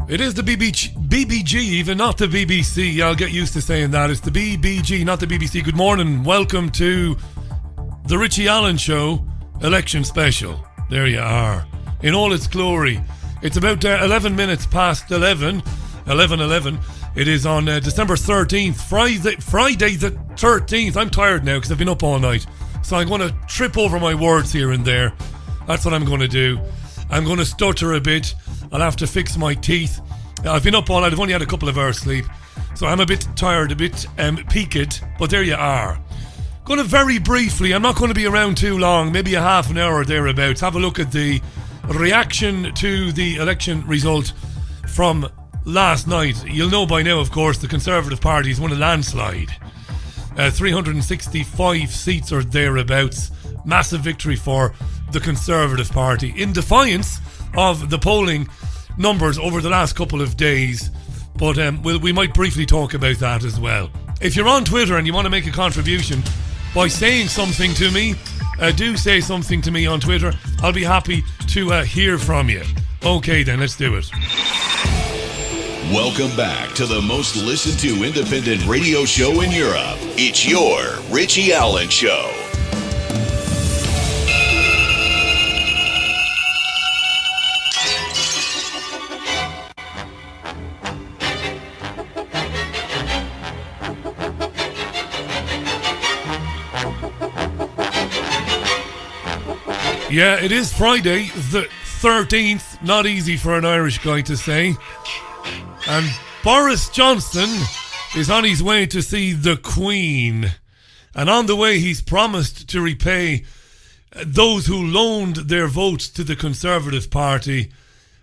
It is the BBG, even, not the BBC. I'll get used to saying that. It's the BBG, not the BBC. Good morning. Welcome to the Richie Allen Show election special. There you are. In all its glory. It's about 11 minutes past 11. 11:11. It is on December 13th. Friday the 13th. I'm tired now because I've been up all night. So I'm going to trip over my words here and there. That's what I'm going to do. I'm going to stutter a bit. I'll have to fix my teeth. I've been up all night. I've only had a couple of hours sleep. So I'm a bit tired, a bit peaked. But there you are. Going to very briefly, I'm not going to be around too long, maybe a half an hour or thereabouts. Have a look at the reaction to the election result from last night. You'll know by now, of course, the Conservative Party's won a landslide. 365 seats or thereabouts. Massive victory for the Conservative Party in defiance of the polling numbers over the last couple of days. But we might briefly talk about that as well. If you're on Twitter and you want to make a contribution by saying something to me, do say something to me on Twitter. I'll be happy to hear from you. Okay then, let's do it. Welcome back to the most listened to independent radio show in Europe. It's your Richie Allen Show. Yeah, it is Friday the 13th. Not easy for an Irish guy to say. And Boris Johnson is on his way to see the Queen. And on the way, he's promised to repay those who loaned their votes to the Conservative Party.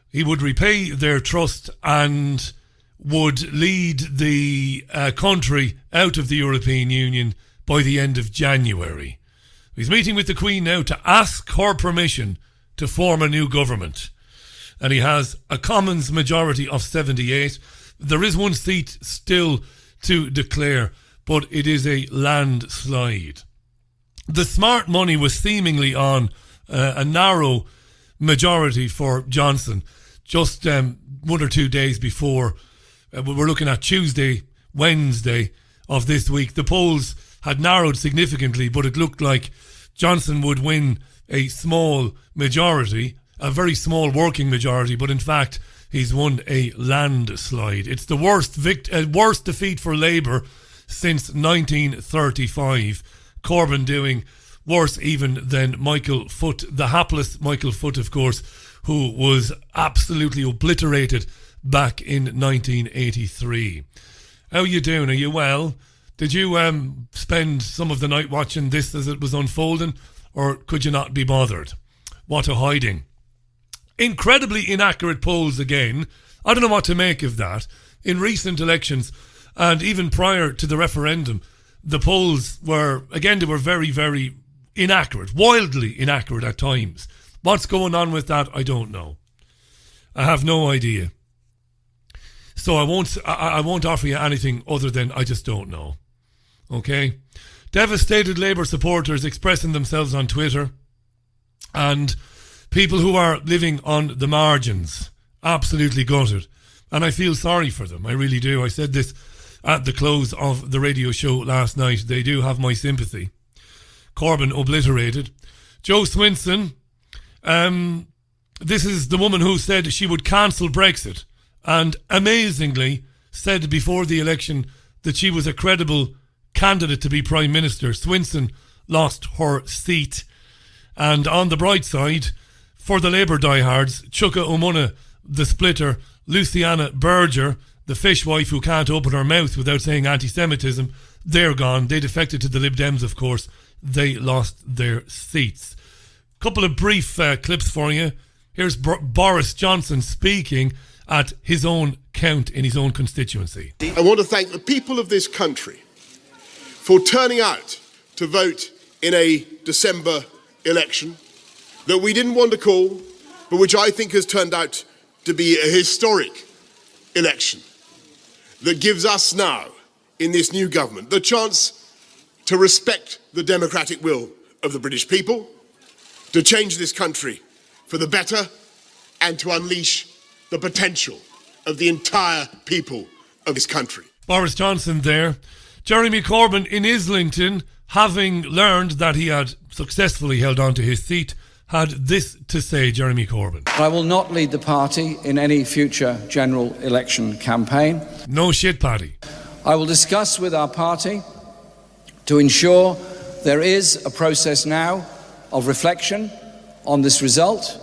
He would repay their trust and would lead the country out of the European Union by the end of January. He's meeting with the Queen now to ask her permission to form a new government. And he has a Commons majority of 78. There is one seat still to declare, but it is a landslide. The smart money was seemingly on a narrow majority for Johnson just 1 or 2 days before. We're looking at Tuesday, Wednesday of this week. The polls had narrowed significantly, but it looked like Johnson would win a small majority, a very small working majority, but in fact he's won a landslide. It's the worst defeat for Labour since 1935. Corbyn doing worse even than Michael Foot, the hapless Michael Foot, of course, who was absolutely obliterated back in 1983. How you doing? Are you well? Did you spend some of the night watching this as it was unfolding, or could you not be bothered? What a hiding. Incredibly inaccurate polls again. I don't know what to make of that. In recent elections, and even prior to the referendum, the polls were, again, they were very, very inaccurate, wildly inaccurate at times. What's going on with that, I don't know. I have no idea. So I won't offer you anything other than I just don't know. Okay? Devastated Labour supporters expressing themselves on Twitter, and people who are living on the margins, absolutely gutted. And I feel sorry for them, I really do. I said this at the close of the radio show last night. They do have my sympathy. Corbyn obliterated. Jo Swinson, this is the woman who said she would cancel Brexit, and amazingly said before the election that she was a credible candidate to be Prime Minister. Swinson lost her seat. And on the bright side, for the Labour diehards, Chuka Umunna, the splitter, Luciana Berger, the fishwife who can't open her mouth without saying anti-Semitism, they're gone. They defected to the Lib Dems, of course. They lost their seats. Couple of brief clips for you. Here's Boris Johnson speaking at his own count in his own constituency. I want to thank the people of this country for turning out to vote in a December election that we didn't want to call, but which I think has turned out to be a historic election that gives us now, in this new government, the chance to respect the democratic will of the British people, to change this country for the better, and to unleash the potential of the entire people of this country. Boris Johnson there. Jeremy Corbyn in Islington, having learned that he had successfully held on to his seat, had this to say. Jeremy Corbyn. I will not lead the party in any future general election campaign. No shit, Paddy. I will discuss with our party to ensure there is a process now of reflection on this result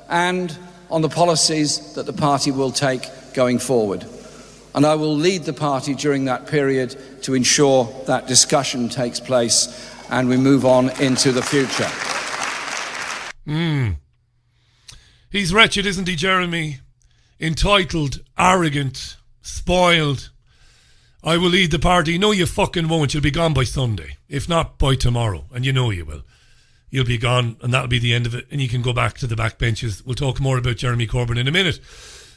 and on the policies that the party will take going forward. And I will lead the party during that period to ensure that discussion takes place and we move on into the future. He's wretched, isn't he, Jeremy? Entitled, arrogant, spoiled. I will lead the party. No, you fucking won't. You'll be gone by Sunday. If not by tomorrow. And you know you will. You'll be gone and that'll be the end of it. And you can go back to the backbenches. We'll talk more about Jeremy Corbyn in a minute.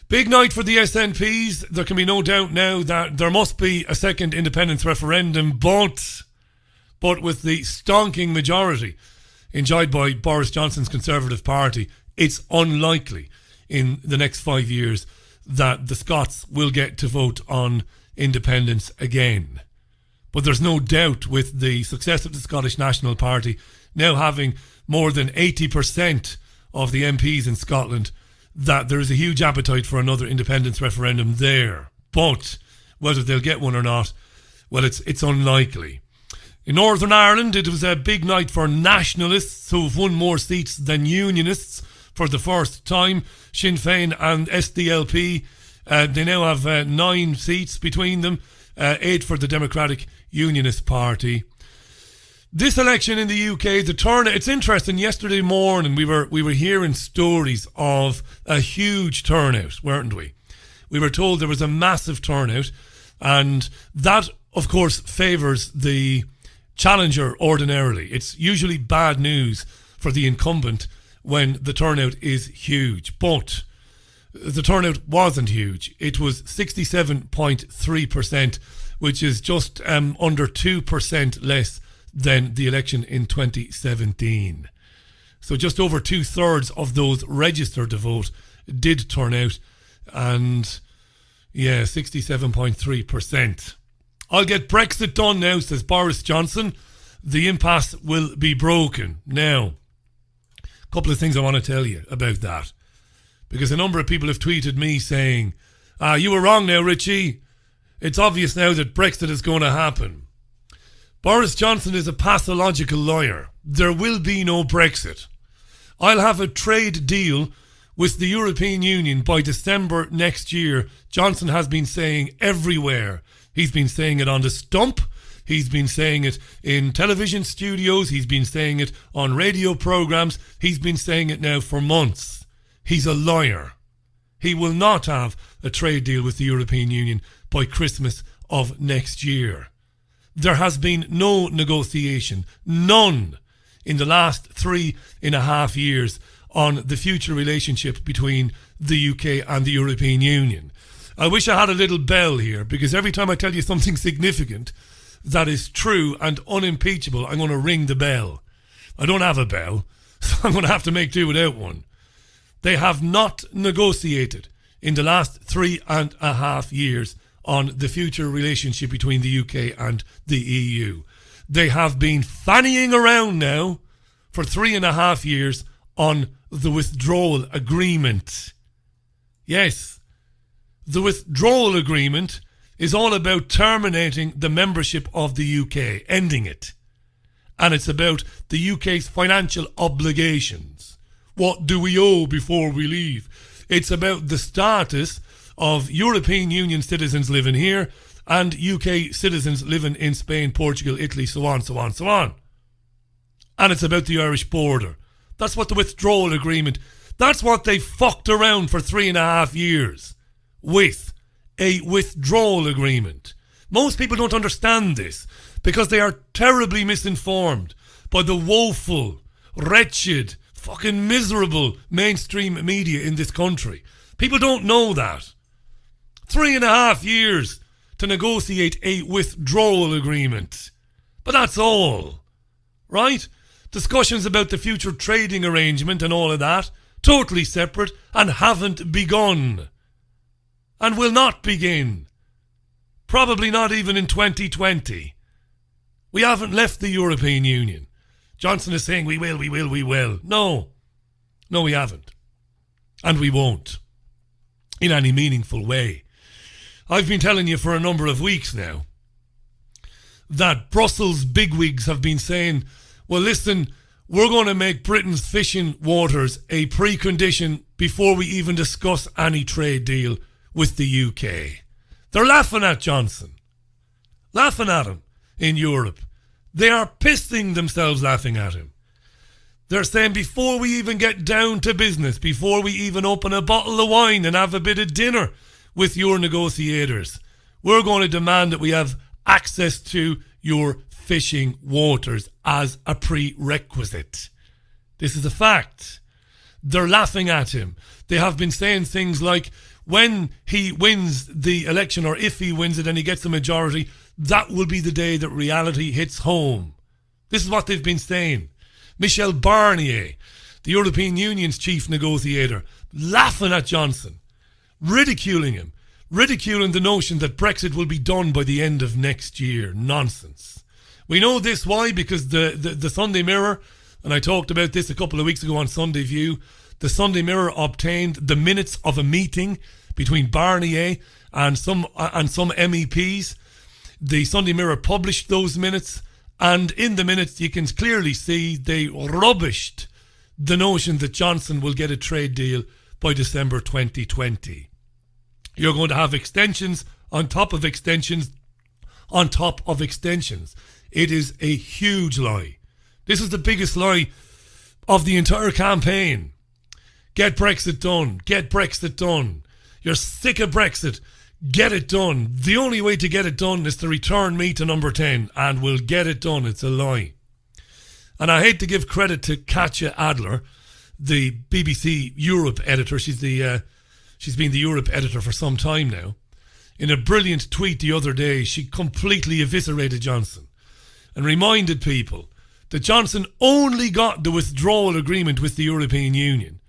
Big night for the SNPs. There can be no doubt now that there must be a second independence referendum, but with the stonking majority enjoyed by Boris Johnson's Conservative Party, it's unlikely in the next 5 years that the Scots will get to vote on independence again. But there's no doubt with the success of the Scottish National Party now having more than 80% of the MPs in Scotland that there is a huge appetite for another independence referendum there. But whether they'll get one or not, well, it's unlikely. In Northern Ireland, it was a big night for nationalists who've won more seats than unionists for the first time. Sinn Féin and SDLP, they now have 9 seats between them, 8 for the Democratic Unionist Party. This election in the UK, the turnout, it's interesting. Yesterday morning we were hearing stories of a huge turnout, weren't we? We were told there was a massive turnout, and that, of course, favours the challenger ordinarily. It's usually bad news for the incumbent when the turnout is huge, but the turnout wasn't huge. It was 67.3%, which is just under 2% less than the election in 2017. So just over 2/3 of those registered to vote did turn out, and 67.3%. I'll get Brexit done now, says Boris Johnson. The impasse will be broken. Now, a couple of things I want to tell you about that, because a number of people have tweeted me saying, you were wrong now, Richie. It's obvious now that Brexit is going to happen. Boris Johnson is a pathological liar. There will be no Brexit. I'll have a trade deal with the European Union by December next year. Johnson has been saying everywhere. He's been saying it on the stump. He's been saying it in television studios. He's been saying it on radio programs. He's been saying it now for months. He's a liar. He will not have a trade deal with the European Union by Christmas of next year. There has been no negotiation, none, in the last 3.5 years on the future relationship between the UK and the European Union. I wish I had a little bell here, because every time I tell you something significant that is true and unimpeachable, I'm going to ring the bell. I don't have a bell, so I'm going to have to make do without one. They have not negotiated in the last 3.5 years on the future relationship between the UK and the EU. They have been fannying around now for 3.5 years on the withdrawal agreement. Yes, the withdrawal agreement is all about terminating the membership of the UK, ending it. And it's about the UK's financial obligations. What do we owe before we leave? It's about the status of European Union citizens living here and UK citizens living in Spain, Portugal, Italy, so on, so on, so on. And it's about the Irish border. That's what the withdrawal agreement, that's what they fucked around for 3.5 years with, a withdrawal agreement. Most people don't understand this because they are terribly misinformed by the woeful, wretched, fucking miserable mainstream media in this country. People don't know that. 3.5 years to negotiate a withdrawal agreement. But that's all. Right? Discussions about the future trading arrangement and all of that, totally separate and haven't begun. and will not begin. Probably not even in 2020. We haven't left the European Union. Johnson is saying we will. No, we haven't. And we won't. In any meaningful way. I've been telling you for a number of weeks now that Brussels bigwigs have been saying, well, listen, we're going to make Britain's fishing waters a precondition before we even discuss any trade deal with the UK. They're laughing at Johnson. Laughing at him in Europe. They are pissing themselves laughing at him. They're saying before we even get down to business, before we even open a bottle of wine and have a bit of dinner with your negotiators, we're going to demand that we have access to your fishing waters as a prerequisite. This is a fact. They're laughing at him. They have been saying things like, when he wins the election, or if he wins it and he gets the majority, that will be the day that reality hits home. This is what they've been saying. Michel Barnier, the European Union's chief negotiator, laughing at Johnson, ridiculing him, ridiculing the notion that Brexit will be done by the end of next year. Nonsense. We know this why, because the Sunday Mirror, and I talked about this a couple of weeks ago on Sunday View, the Sunday Mirror obtained the minutes of a meeting between Barnier and some MEPs. The Sunday Mirror published those minutes, and in the minutes you can clearly see they rubbished the notion that Johnson will get a trade deal by December 2020. You're going to have extensions on top of extensions on top of extensions. It is a huge lie. This is the biggest lie of the entire campaign. Get Brexit done. Get Brexit done. You're sick of Brexit. Get it done. The only way to get it done is to return me to number 10, and we'll get it done. It's a lie. And I hate to give credit to Katja Adler, the BBC Europe editor. She's been the Europe editor for some time now. In a brilliant tweet the other day, she completely eviscerated Johnson and reminded people that Johnson only got the withdrawal agreement with the European Union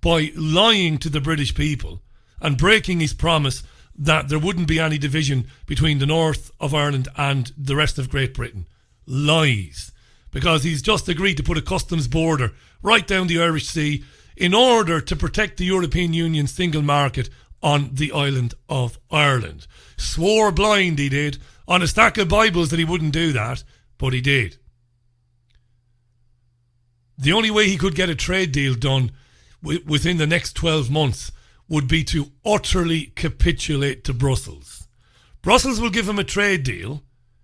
by lying to the British people and breaking his promise that there wouldn't be any division between the north of Ireland and the rest of Great Britain. Lies. Because he's just agreed to put a customs border right down the Irish Sea in order to protect the European Union single market on the island of Ireland. Swore blind, he did, on a stack of Bibles that he wouldn't do that, but he did. The only way he could get a trade deal done within the next 12 months would be to utterly capitulate to Brussels. Brussels will give him a trade deal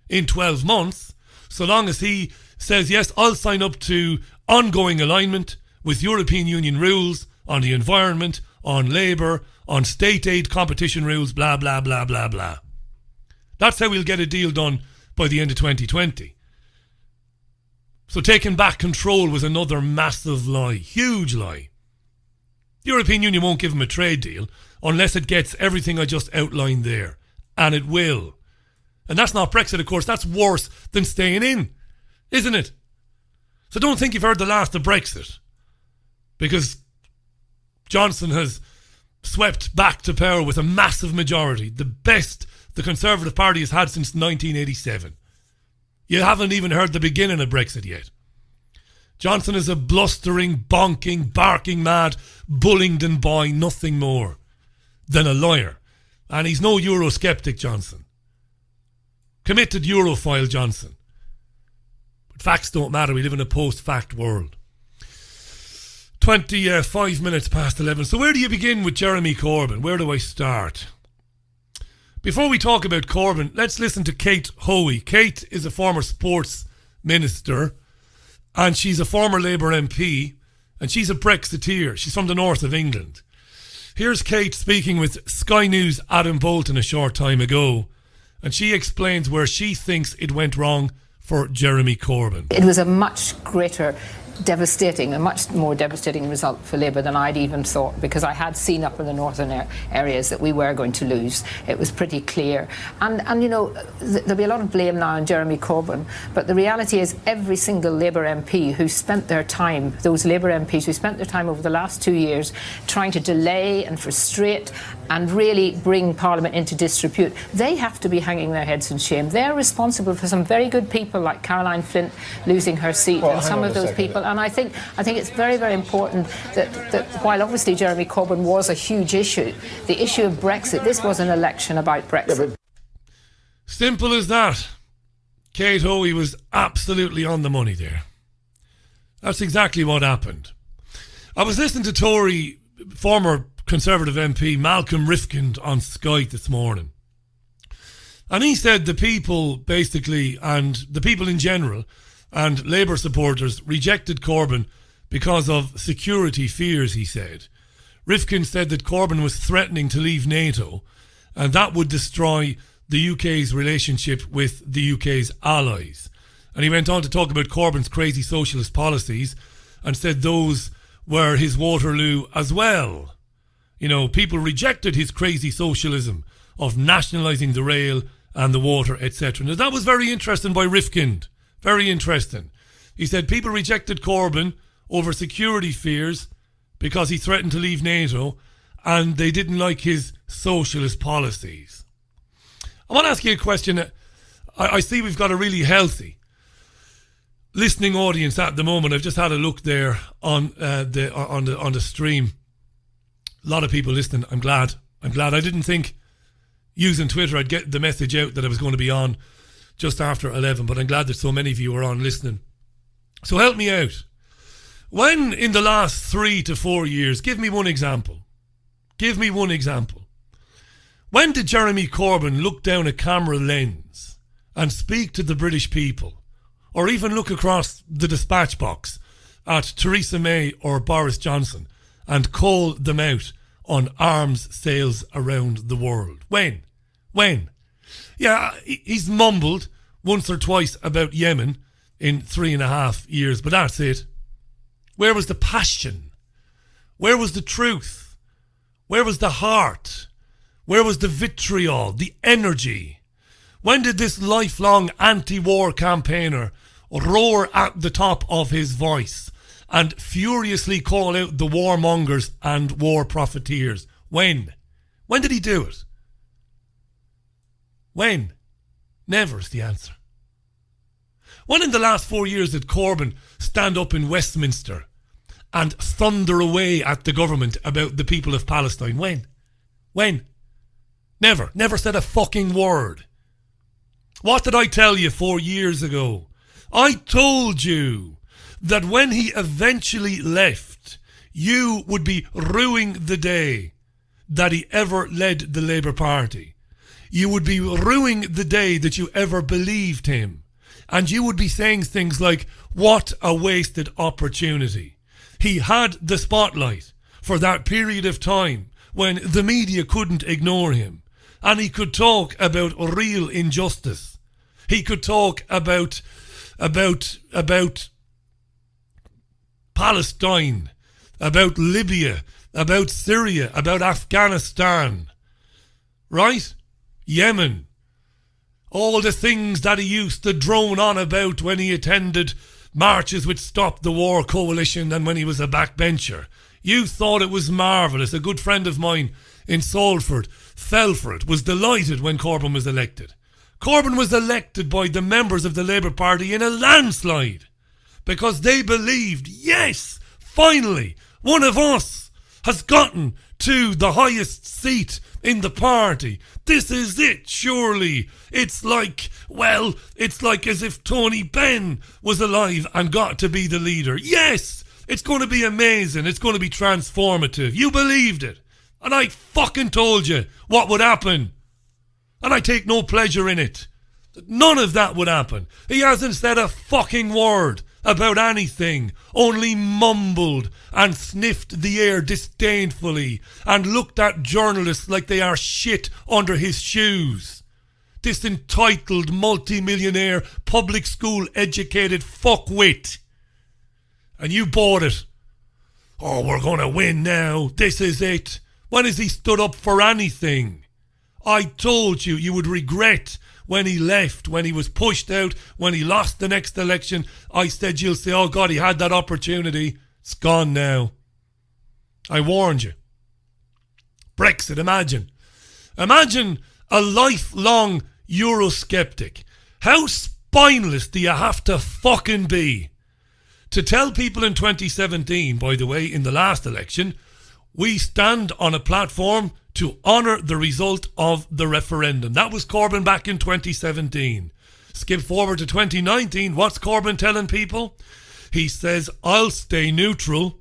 in 12 months, so long as he says, yes, I'll sign up to ongoing alignment with European Union rules on the environment, on labour, on state aid competition rules, blah, blah, blah, blah, blah. That's how we'll get a deal done by the end of 2020. So taking back control was another massive lie, huge lie. The European Union won't give him a trade deal unless it gets everything I just outlined there. And it will. And that's not Brexit, of course. That's worse than staying in, isn't it? So don't think you've heard the last of Brexit, because Johnson has swept back to power with a massive majority, the best the Conservative Party has had since 1987. You haven't even heard the beginning of Brexit yet. Johnson is a blustering, bonking, barking mad Bullingdon boy, nothing more than a liar. And he's no Eurosceptic Johnson. Committed Europhile Johnson. But facts don't matter. We live in a post-fact world. 25 minutes past 11. So where do you begin with Jeremy Corbyn? Where do I start? Before we talk about Corbyn, let's listen to Kate Hoey. Kate is a former sports minister, and she's a former Labour MP, and she's a Brexiteer. She's from the north of England. Here's Kate speaking with Sky News' Adam Bolton a short time ago, and she explains where she thinks it went wrong for Jeremy Corbyn. It was a much greater devastating, a much more devastating result for Labour than I'd even thought, because I had seen up in the northern areas that we were going to lose. It was pretty clear. And you know, there'll be a lot of blame now on Jeremy Corbyn, but the reality is every single Labour MP who spent their time, those Labour MPs who spent their time over the last 2 years trying to delay and frustrate and really bring Parliament into disrepute, they have to be hanging their heads in shame. They're responsible for some very good people like Caroline Flint losing her seat, and some of those people. And I think it's very, very important that while obviously Jeremy Corbyn was a huge issue, the issue of Brexit, this was an election about Brexit. Simple as that. Kate Hoey was absolutely on the money there. That's exactly what happened. I was listening to Tory, former Conservative MP Malcolm Rifkind on Skype this morning. And he said the people basically, and the people in general, and Labour supporters rejected Corbyn because of security fears, he said. Rifkind said that Corbyn was threatening to leave NATO, and that would destroy the UK's relationship with the UK's allies. And he went on to talk about Corbyn's crazy socialist policies and said those were his Waterloo as well. You know, people rejected his crazy socialism of nationalising the rail and the water, etc. Now, that was very interesting by Rifkind. Very interesting. He said people rejected Corbyn over security fears because he threatened to leave NATO, and they didn't like his socialist policies. I want to ask you a question. I see we've got a really healthy listening audience at the moment. I've just had a look there on the stream. A lot of people listening. I'm glad. I didn't think using Twitter I'd get the message out that I was going to be on just after 11, but I'm glad that so many of you are on listening. So help me out. When in the last 3 to 4 years, give me one example. When did Jeremy Corbyn look down a camera lens and speak to the British people, or even look across the dispatch box at Theresa May or Boris Johnson and call them out on arms sales around the world? When? Yeah, he's mumbled once or twice about Yemen in 3.5 years, but that's it. Where was the passion? Where was the truth? Where was the heart? Where was the vitriol, the energy? When did this lifelong anti-war campaigner roar at the top of his voice and furiously call out the warmongers and war profiteers? When? When did he do it? When? Never is the answer. When in the last 4 years did Corbyn stand up in Westminster and thunder away at the government about the people of Palestine? When? Never said a fucking word. What did I tell you 4 years ago? I told you that when he eventually left, you would be ruining the day that he ever led the Labour Party. You would be ruining the day that you ever believed him. And you would be saying things like, what a wasted opportunity. He had the spotlight for that period of time when the media couldn't ignore him. And he could talk about real injustice. He could talk about Palestine, about Libya, about Syria, about Afghanistan. Right? Yemen. All the things that he used to drone on about when he attended marches with Stop the War Coalition and when he was a backbencher. You thought it was marvellous. A good friend of mine in Salford fell for it, was delighted when Corbyn was elected. Corbyn was elected by the members of the Labour Party in a landslide because they believed, yes, finally, one of us has gotten to the highest seat in the party. This is it, surely. It's like as if Tony Benn was alive and got to be the leader. Yes, it's going to be amazing. It's going to be transformative. You believed it. And I fucking told you what would happen. And I take no pleasure in it. None of that would happen. He hasn't said a fucking word about anything, only mumbled and sniffed the air disdainfully and looked at journalists like they are shit under his shoes. This entitled multi-millionaire public school educated fuckwit. And you bought it. Oh, we're going to win now. This is it. When has he stood up for anything? I told you would regret when he left, when he was pushed out, when he lost the next election. I said you'll say, oh God, he had that opportunity. It's gone now. I warned you. Brexit, imagine. Imagine a lifelong Eurosceptic. How spineless do you have to fucking be to tell people in 2017, by the way, in the last election, we stand on a platform to honour the result of the referendum. That was Corbyn back in 2017. Skip forward to 2019. What's Corbyn telling people? He says, I'll stay neutral.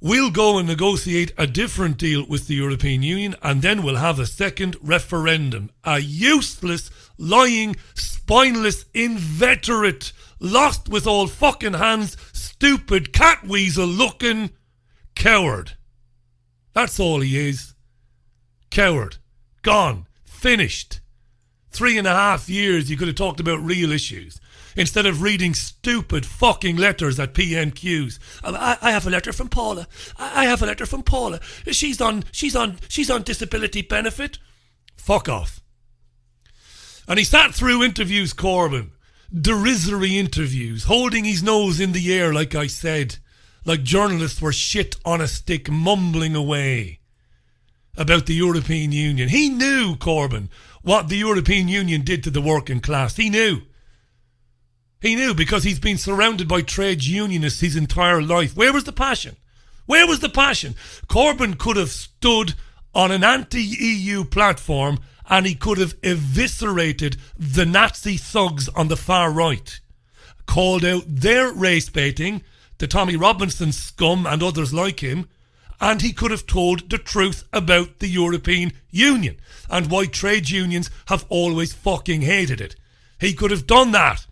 We'll go and negotiate a different deal with the European Union, and then we'll have a second referendum. A useless, lying, spineless, inveterate, lost with all fucking hands, stupid, cat weasel looking coward. That's all he is. Coward. Gone. Finished. 3.5 years you could have talked about real issues instead of reading stupid fucking letters at PMQs. I have a letter from Paula. I have a letter from Paula. She's on disability benefit. Fuck off. And he sat through interviews, Corbyn. Derisory interviews, holding his nose in the air, like I said, like journalists were shit on a stick, mumbling away about the European Union. He knew, Corbyn, what the European Union did to the working class. He knew. He knew because he's been surrounded by trade unionists his entire life. Where was the passion? Where was the passion? Corbyn could have stood on an anti-EU platform and he could have eviscerated the Nazi thugs on the far right, called out their race baiting, the Tommy Robinson scum and others like him, and he could have told the truth about the European Union and why trade unions have always fucking hated it. He could have done that.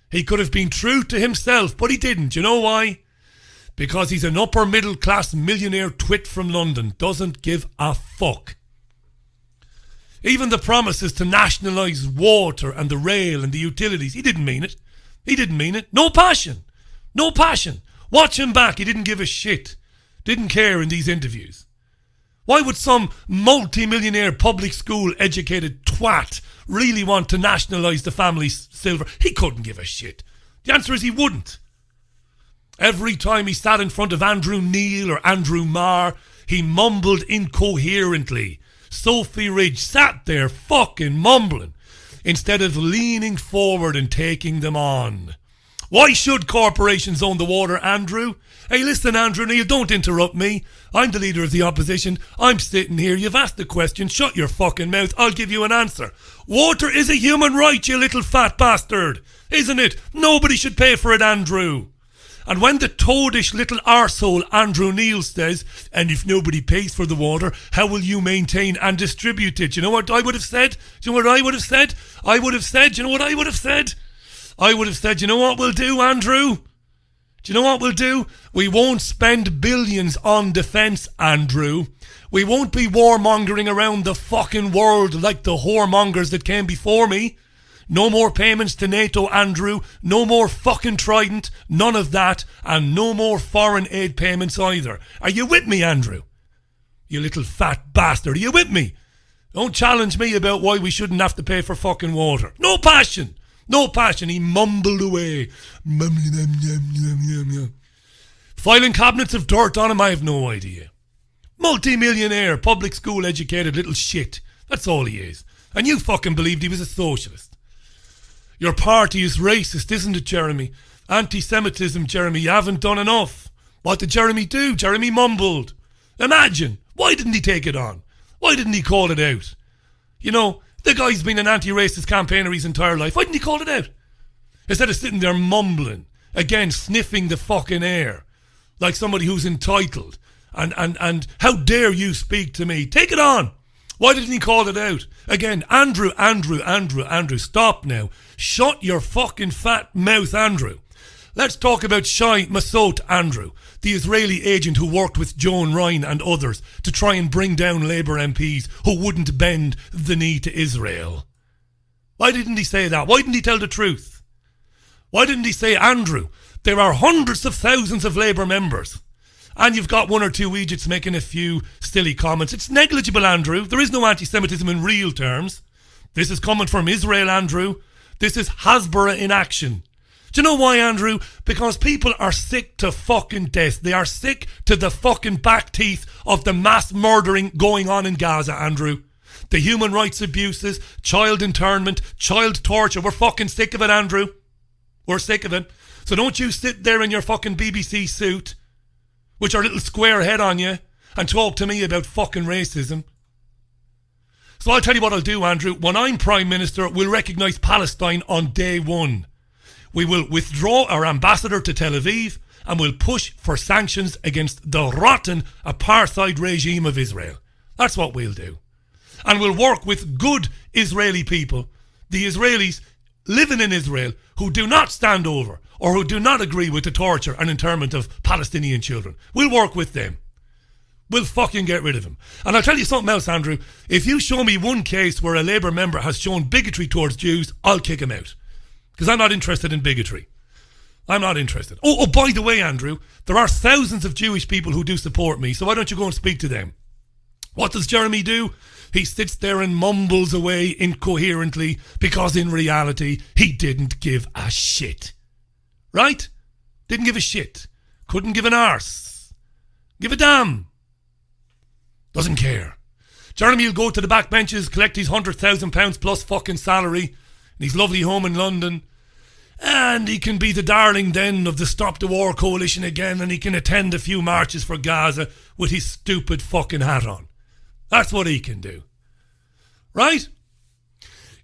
He could have been true to himself, but he didn't. You know why? Because he's an upper middle class millionaire twit from London. Doesn't give a fuck. Even the promises to nationalise water and the rail and the utilities, he didn't mean it. He didn't mean it. No passion. No passion. Watch him back. He didn't give a shit. Didn't care in these interviews. Why would some multi-millionaire public school educated twat really want to nationalise the family silver? He couldn't give a shit. The answer is he wouldn't. Every time he sat in front of Andrew Neil or Andrew Marr, he mumbled incoherently. Sophie Ridge sat there fucking mumbling instead of leaning forward and taking them on. Why should corporations own the water, Andrew? Hey, listen, Andrew Neil, don't interrupt me. I'm the leader of the opposition. I'm sitting here. You've asked the question. Shut your fucking mouth. I'll give you an answer. Water is a human right, you little fat bastard. Isn't it? Nobody should pay for it, Andrew. And when the toadish little arsehole Andrew Neil says, and if nobody pays for the water, how will you maintain and distribute it? You know what I would have said? Do you know what I would have said? I would have said, you know what I would have said? I would have said, you know what we'll do, Andrew? Do you know what we'll do? We won't spend billions on defence, Andrew. We won't be warmongering around the fucking world like the whoremongers that came before me. No more payments to NATO, Andrew. No more fucking Trident. None of that. And no more foreign aid payments either. Are you with me, Andrew? You little fat bastard. Are you with me? Don't challenge me about why we shouldn't have to pay for fucking water. No passion. No passion. He mumbled away. Filing cabinets of dirt on him, I have no idea. Multi-millionaire, public school educated little shit. That's all he is. And you fucking believed he was a socialist. Your party is racist, isn't it, Jeremy? Anti-Semitism, Jeremy, you haven't done enough. What did Jeremy do? Jeremy mumbled. Imagine. Why didn't he take it on? Why didn't he call it out? You know, the guy's been an anti-racist campaigner his entire life. Why didn't he call it out? Instead of sitting there mumbling, again sniffing the fucking air, like somebody who's entitled. And how dare you speak to me? Take it on. Why didn't he call it out? Again, Andrew, stop now. Shut your fucking fat mouth, Andrew. Let's talk about Shai Massoud, Andrew, the Israeli agent who worked with Joan Ryan and others to try and bring down Labour MPs who wouldn't bend the knee to Israel. Why didn't he say that? Why didn't he tell the truth? Why didn't he say, Andrew, There are hundreds of thousands of Labour members. And you've got one or two idiots making a few silly comments. It's negligible, Andrew. There is no anti-Semitism in real terms. This is coming from Israel, Andrew. This is Hasbara in action. Do you know why, Andrew? Because people are sick to fucking death. They are sick to the fucking back teeth of the mass murdering going on in Gaza, Andrew. The human rights abuses, child internment, child torture. We're fucking sick of it, Andrew. We're sick of it. So don't you sit there in your fucking BBC suit, with your little square head on you, and talk to me about fucking racism. So I'll tell you what I'll do, Andrew. When I'm Prime Minister, we'll recognise Palestine on day one. We will withdraw our ambassador to Tel Aviv and we'll push for sanctions against the rotten apartheid regime of Israel. That's what we'll do. And we'll work with good Israeli people, the Israelis living in Israel, who do not stand over or who do not agree with the torture and internment of Palestinian children. We'll work with them. We'll fucking get rid of them. And I'll tell you something else, Andrew. If you show me one case where a Labour member has shown bigotry towards Jews, I'll kick him out. Because I'm not interested in bigotry. I'm not interested. Oh, by the way, Andrew, there are thousands of Jewish people who do support me, so why don't you go and speak to them? What does Jeremy do? He sits there and mumbles away incoherently because in reality, he didn't give a shit. Right? Didn't give a shit. Couldn't give an arse. Give a damn. Doesn't care. Jeremy will go to the back benches, collect his £100,000 plus fucking salary in his lovely home in London, and he can be the darling then of the Stop the War coalition again, and he can attend a few marches for Gaza with his stupid fucking hat on. That's what he can do. Right?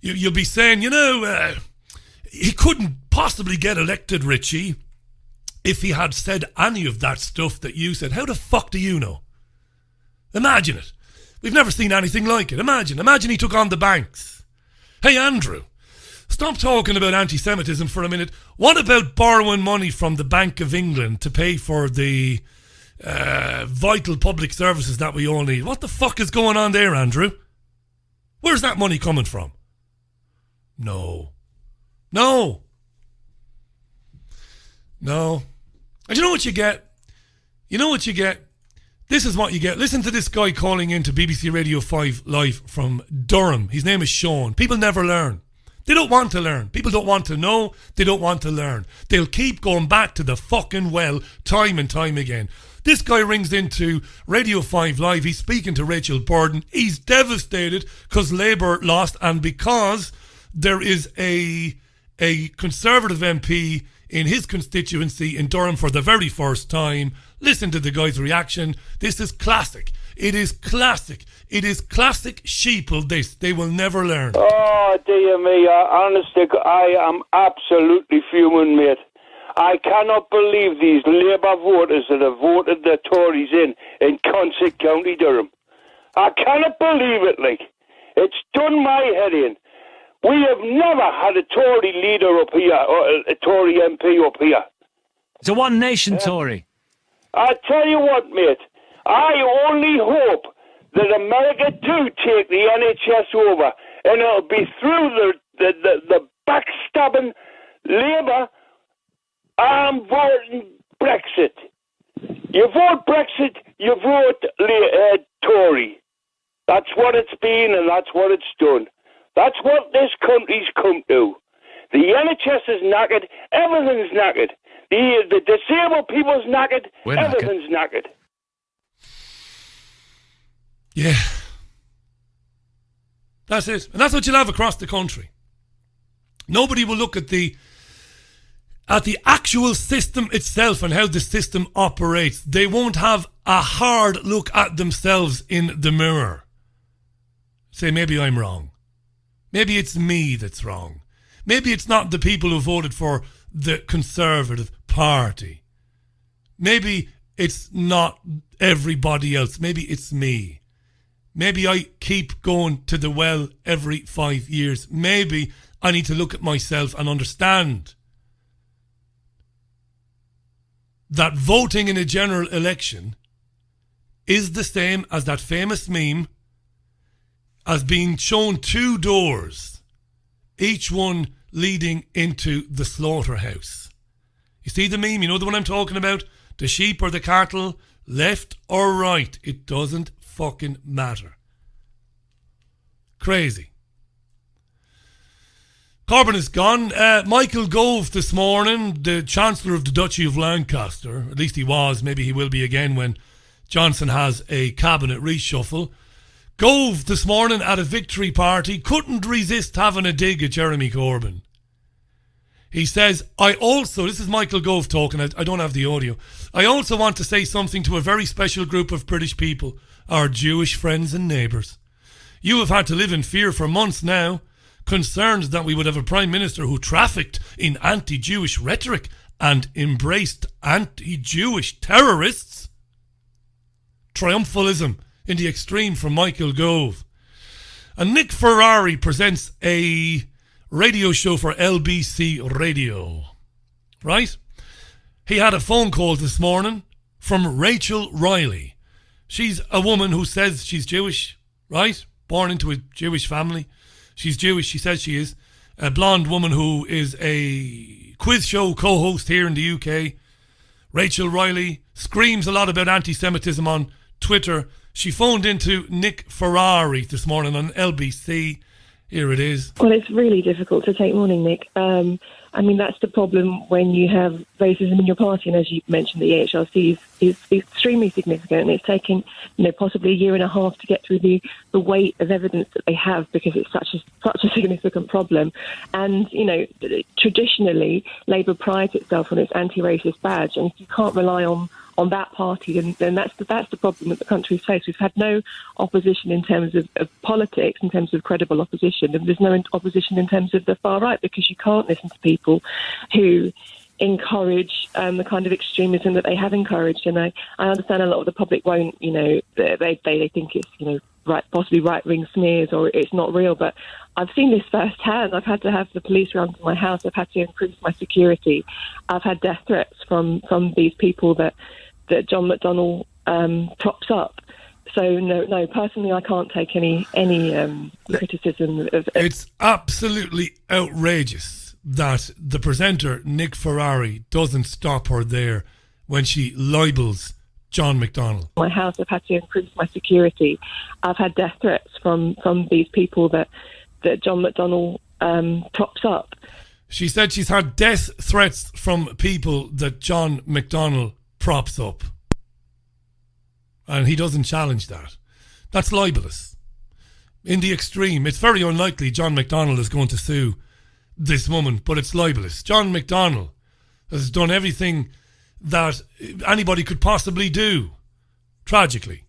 You'll be saying, he couldn't possibly get elected, Richie, if he had said any of that stuff that you said. How the fuck do you know? Imagine it. We've never seen anything like it. Imagine he took on the banks. Hey, Andrew, stop talking about anti-Semitism for a minute. What about borrowing money from the Bank of England to pay for the vital public services that we all need? What the fuck is going on there, Andrew? Where's that money coming from? No. And you know what you get? This is what you get. Listen to this guy calling into BBC Radio 5 live from Durham. His name is Sean. People never learn. They don't want to learn. People don't want to know. They don't want to learn. They'll keep going back to the fucking well time and time again. This guy rings into Radio 5 Live. He's speaking to Rachel Borden. He's devastated because Labour lost and because there is a Conservative MP in his constituency in Durham for the very first time. Listen to the guy's reaction. This is classic. It is classic. It is classic sheeple, this. They will never learn. Oh, dear me. Honestly, I am absolutely fuming, mate. I cannot believe these Labour voters that have voted the Tories in Consett County Durham. I cannot believe it, like. It's done my head in. We have never had a Tory leader up here, or a Tory MP up here. It's a One Nation Tory. I tell you what, mate, I only hope that America do take the NHS over, and it'll be through the backstabbing Labour voting Brexit. You vote Brexit, you vote Tory. That's what it's been, and that's what it's done. That's what this country's come to. The NHS is knackered, everything's knackered. The disabled people's knackered, everything's knackered. Yeah. That's it. And that's what you'll have across the country. Nobody will look at the actual system itself and how the system operates. They won't have a hard look at themselves in the mirror. Say, maybe I'm wrong. Maybe it's me that's wrong. Maybe it's not the people who voted for the Conservative Party. Maybe it's not everybody else. Maybe it's me. Maybe I keep going to the well every 5 years. Maybe I need to look at myself and understand that voting in a general election is the same as that famous meme as being shown two doors, each one leading into the slaughterhouse. You see the meme? You know the one I'm talking about? The sheep or the cattle, left or right. It doesn't fucking matter. Crazy. Corbyn is gone. Michael Gove this morning, the Chancellor of the Duchy of Lancaster, at least he was, maybe he will be again when Johnson has a cabinet reshuffle. Gove this morning at a victory party couldn't resist having a dig at Jeremy Corbyn. He says, this is Michael Gove talking, I don't have the audio. I also want to say something to a very special group of British people, our Jewish friends and neighbours. You have had to live in fear for months now, concerned that we would have a Prime Minister who trafficked in anti-Jewish rhetoric and embraced anti-Jewish terrorists. Triumphalism in the extreme from Michael Gove. And Nick Ferrari presents a radio show for LBC Radio. Right? He had a phone call this morning from Rachel Riley. She's a woman who says she's Jewish, right? Born into a Jewish family. She's Jewish, she says she is. A blonde woman who is a quiz show co-host here in the UK. Rachel Riley screams a lot about anti-Semitism on Twitter. She phoned into Nick Ferrari this morning on LBC. Here it is. Well, it's really difficult to take morning, Nick. I mean, that's the problem when you have racism in your party. And as you mentioned, the EHRC is extremely significant. And it's taken, possibly a year and a half to get through the weight of evidence that they have because it's such a significant problem. And, traditionally, Labour prides itself on its anti-racist badge. And if you can't rely on that party, then that's the problem that the country's faced. We've had no opposition in terms of politics, in terms of credible opposition, and there's no opposition in terms of the far right because you can't listen to people who encourage the kind of extremism that they have encouraged. And I understand a lot of the public won't, they think it's, right, possibly right-wing smears or it's not real, but I've seen this firsthand. I've had to have the police around to my house. I've had to increase my security. I've had death threats from these people that John McDonnell props up. So no, personally, I can't take any criticism of. It's absolutely outrageous that the presenter Nick Ferrari doesn't stop her there when she libels John McDonnell. My house, I've had to increase my security. I've had death threats from these people that John McDonnell props up. She said she's had death threats from people that John McDonnell props up. And he doesn't challenge that. That's libelous. In the extreme, it's very unlikely John McDonnell is going to sue this woman, but it's libelous. John McDonnell has done everything that anybody could possibly do, tragically,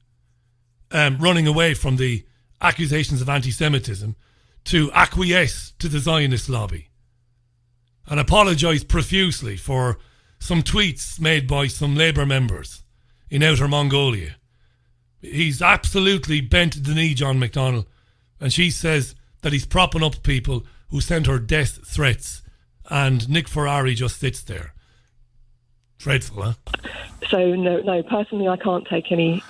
running away from the accusations of anti-Semitism to acquiesce to the Zionist lobby and apologise profusely for some tweets made by some Labour members in Outer Mongolia. He's absolutely bent the knee, John McDonnell, and she says that he's propping up people who send her death threats, and Nick Ferrari just sits there. Dreadful, huh? So no. Personally, I can't take any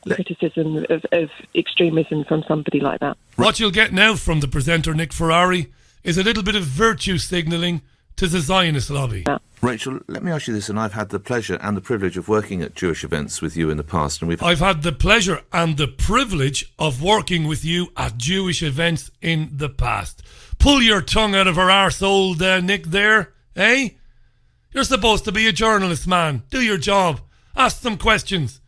criticism of extremism from somebody like that. What you'll get now from the presenter Nick Ferrari is a little bit of virtue signalling to the Zionist lobby. Yeah. Rachel, let me ask you this, and I've had the pleasure and the privilege of working at Jewish events with you in the past, and I've had the pleasure and the privilege of working with you at Jewish events in the past. Pull your tongue out of her arsehole, Nick, there, eh? You're supposed to be a journalist, man. Do your job. Ask some questions.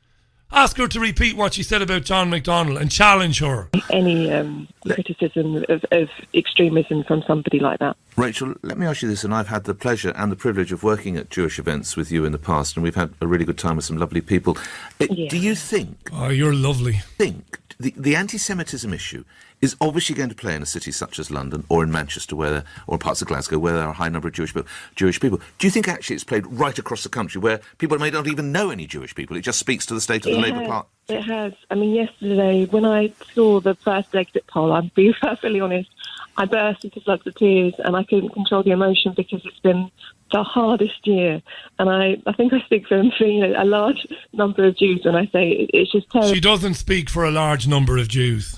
Ask her to repeat what she said about John McDonnell and challenge her. Any criticism of extremism from somebody like that. Rachel, let me ask you this, and I've had the pleasure and the privilege of working at Jewish events with you in the past, and we've had a really good time with some lovely people. Yeah. Do you think... Oh, you're lovely. The anti-Semitism issue is obviously going to play in a city such as London or in Manchester or parts of Glasgow where there are a high number of Jewish people. Do you think actually it's played right across the country where people may not even know any Jewish people? It just speaks to the state of the Labour Party. It has. I mean, yesterday when I saw the first exit poll, I'll be perfectly honest, I burst into floods of tears and I couldn't control the emotion because it's been the hardest year. And I think I speak for a large number of Jews when I say it's just terrible. She doesn't speak for a large number of Jews.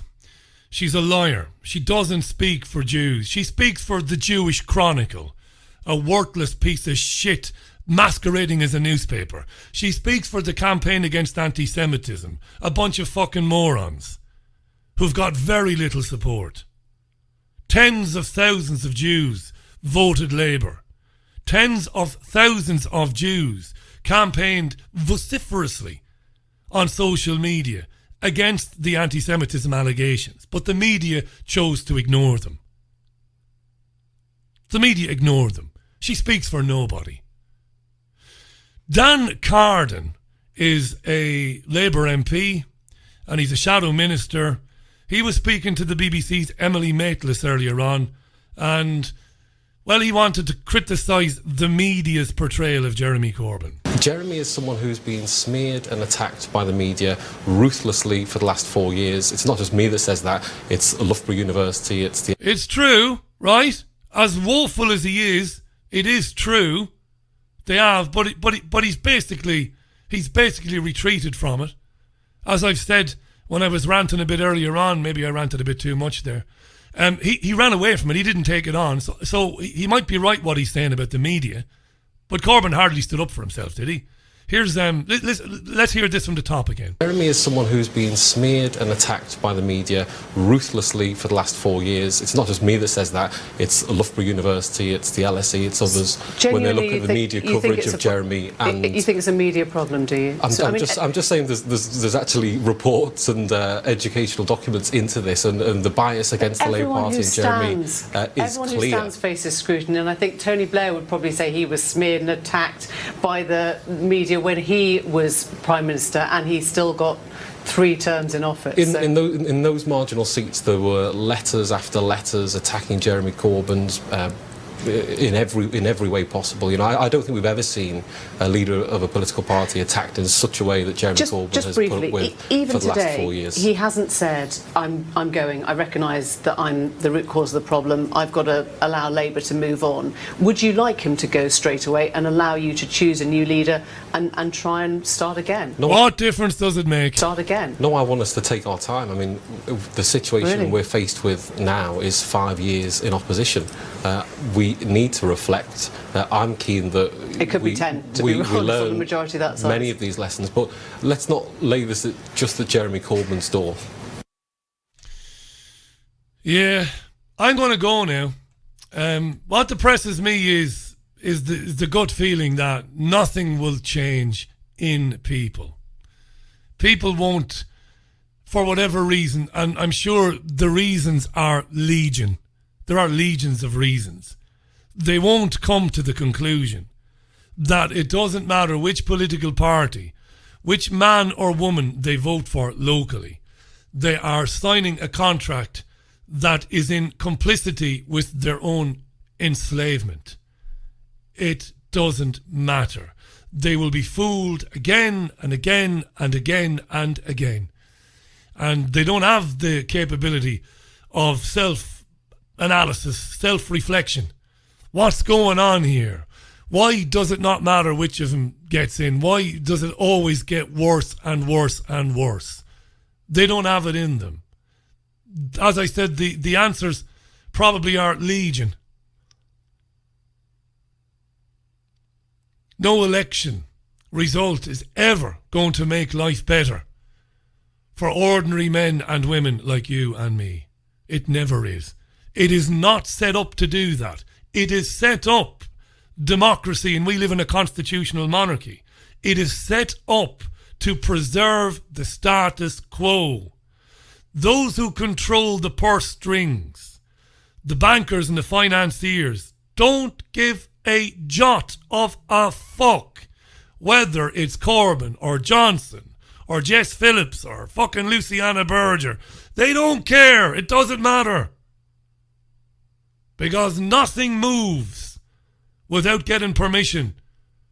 She's a liar. She doesn't speak for Jews. She speaks for the Jewish Chronicle. a worthless piece of shit masquerading as a newspaper. She speaks for the campaign against anti-Semitism. A bunch of fucking morons who've got very little support. Tens of thousands of Jews voted Labour. Tens of thousands of Jews campaigned vociferously on social media against the anti-Semitism allegations, but the media chose to ignore them. The media ignored them. She speaks for nobody. Dan Carden is a Labour MP and he's a shadow minister. He was speaking to the BBC's Emily Maitlis earlier on, and, well, he wanted to criticise the media's portrayal of Jeremy Corbyn. Jeremy is someone who's been smeared and attacked by the media ruthlessly for the last 4 years. It's not just me that says that. It's Loughborough University. It's true, right? As woeful as he is, it is true. They have, but he's basically retreated from it. As I've said when I was ranting a bit earlier on, maybe I ranted a bit too much there. He ran away from it. He didn't take it on. So he might be right what he's saying about the media. But Corbyn hardly stood up for himself, did he? Here's let's hear this from the top again. Jeremy is someone who's been smeared and attacked by the media ruthlessly for the last 4 years. It's not just me that says that. It's Loughborough University, it's the LSE, it's others. When they look at the media coverage of Jeremy, and you think it's a media problem, do you? I'm just saying there's actually reports and educational documents into this, and the bias against the Labour Party and Jeremy is clear. Everyone who stands faces scrutiny, and I think Tony Blair would probably say he was smeared and attacked by the media when he was Prime Minister, and he still got 3 terms in office. In those marginal seats, there were letters after letters attacking Jeremy Corbyn's in every way possible. You know, I don't think we've ever seen a leader of a political party attacked in such a way that Jeremy Corbyn has put up with even for the today, last 4 years. He hasn't said, I'm going, I recognise that I'm the root cause of the problem, I've got to allow Labour to move on. Would you like him to go straight away and allow you to choose a new leader and try and start again? No, what difference does it make? Start again? No, I want us to take our time. I mean, the situation we're faced with now is 5 years in opposition. We need to reflect. I'm keen that it could be 10 to be honest, on the majority of that size. Many of these lessons, but let's not lay this just at Jeremy Corbyn's door. Yeah, I'm going to go now. What depresses me is the gut feeling that nothing will change in people. People won't, for whatever reason, and I'm sure the reasons are legion. There are legions of reasons. They won't come to the conclusion that it doesn't matter which political party, which man or woman they vote for locally. They are signing a contract that is in complicity with their own enslavement. It doesn't matter. They will be fooled again and again and again and again. And they don't have the capability of self-analysis, self-reflection. What's going on here? Why does it not matter which of them gets in? Why does it always get worse and worse and worse? They don't have it in them. As I said, the answers probably are legion. No election result is ever going to make life better for ordinary men and women like you and me. It never is. It is not set up to do that. It is set up, democracy, and we live in a constitutional monarchy. It is set up to preserve the status quo. Those who control the purse strings, the bankers and the financiers, don't give a jot of a fuck whether it's Corbyn or Johnson or Jess Phillips or fucking Luciana Berger. They don't care. It doesn't matter. Because nothing moves without getting permission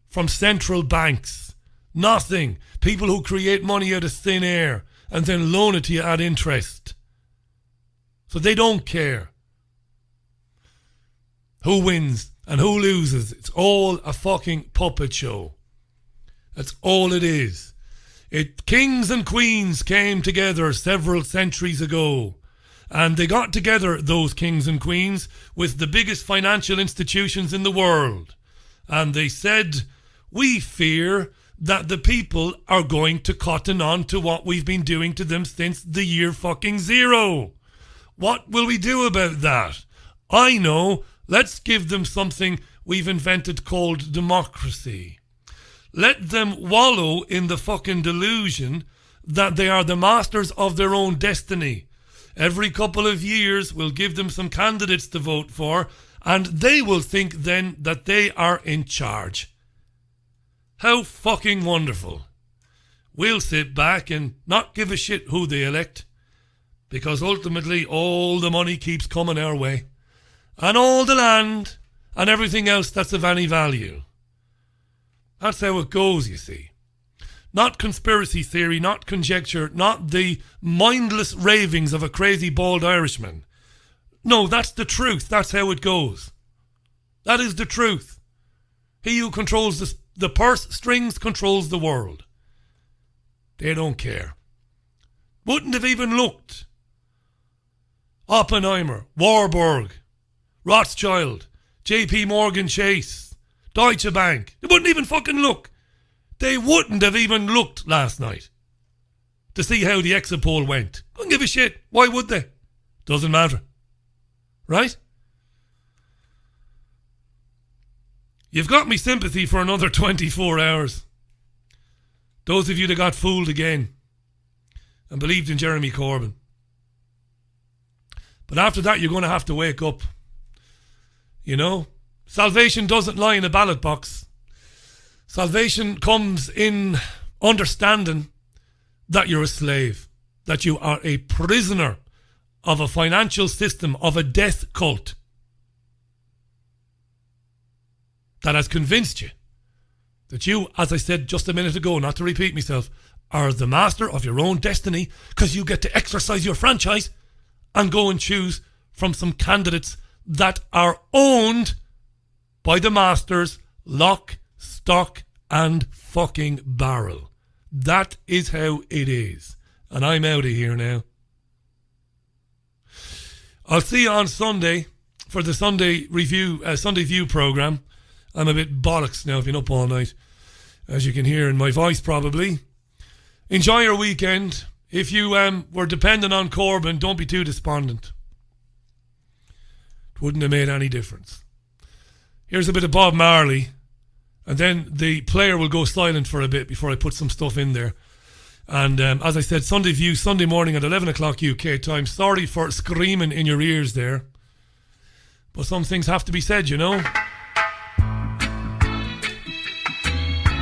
from central banks. Nothing. People who create money out of thin air and then loan it to you at interest. So they don't care who wins and who loses. It's all a fucking puppet show. That's all it is. Kings and queens came together several centuries ago And they got together, those kings and queens, with the biggest financial institutions in the world. And they said, we fear that the people are going to cotton on to what we've been doing to them since the year fucking zero. What will we do about that? I know. Let's give them something we've invented called democracy. Let them wallow in the fucking delusion that they are the masters of their own destiny. Every couple of years we'll give them some candidates to vote for, and they will think then that they are in charge. How fucking wonderful. We'll sit back and not give a shit who they elect, because ultimately all the money keeps coming our way, and all the land and everything else that's of any value. That's how it goes, you see. Not conspiracy theory, not conjecture, not the mindless ravings of a crazy bald Irishman. No, that's the truth. That's how it goes. That is the truth. He who controls the purse strings controls the world. They don't care. Wouldn't have even looked. Oppenheimer, Warburg, Rothschild, JP Morgan Chase, Deutsche Bank. They wouldn't even fucking look. They wouldn't have even looked last night to see how the exit poll went. Don't give a shit. Why would they? Doesn't matter. Right? You've got me sympathy for another 24 hours. Those of you that got fooled again and believed in Jeremy Corbyn. But after that, you're going to have to wake up. You know? Salvation doesn't lie in a ballot box. Salvation comes in understanding that you're a slave, that you are a prisoner of a financial system, of a death cult that has convinced you that you, as I said just a minute ago, not to repeat myself, are the master of your own destiny because you get to exercise your franchise and go and choose from some candidates that are owned by the masters, lock, stock and fucking barrel. That is how it is. And I'm out of here now. I'll see you on Sunday for the Sunday View programme. I'm a bit bollocks now. I've been up all night, as you can hear in my voice probably. Enjoy your weekend. If you were dependent on Corbyn, don't be too despondent. It wouldn't have made any difference. Here's a bit of Bob Marley, and then the player will go silent for a bit before I put some stuff in there. And as I said, Sunday View, Sunday morning at 11 o'clock UK time. Sorry for screaming in your ears there, but some things have to be said, you know.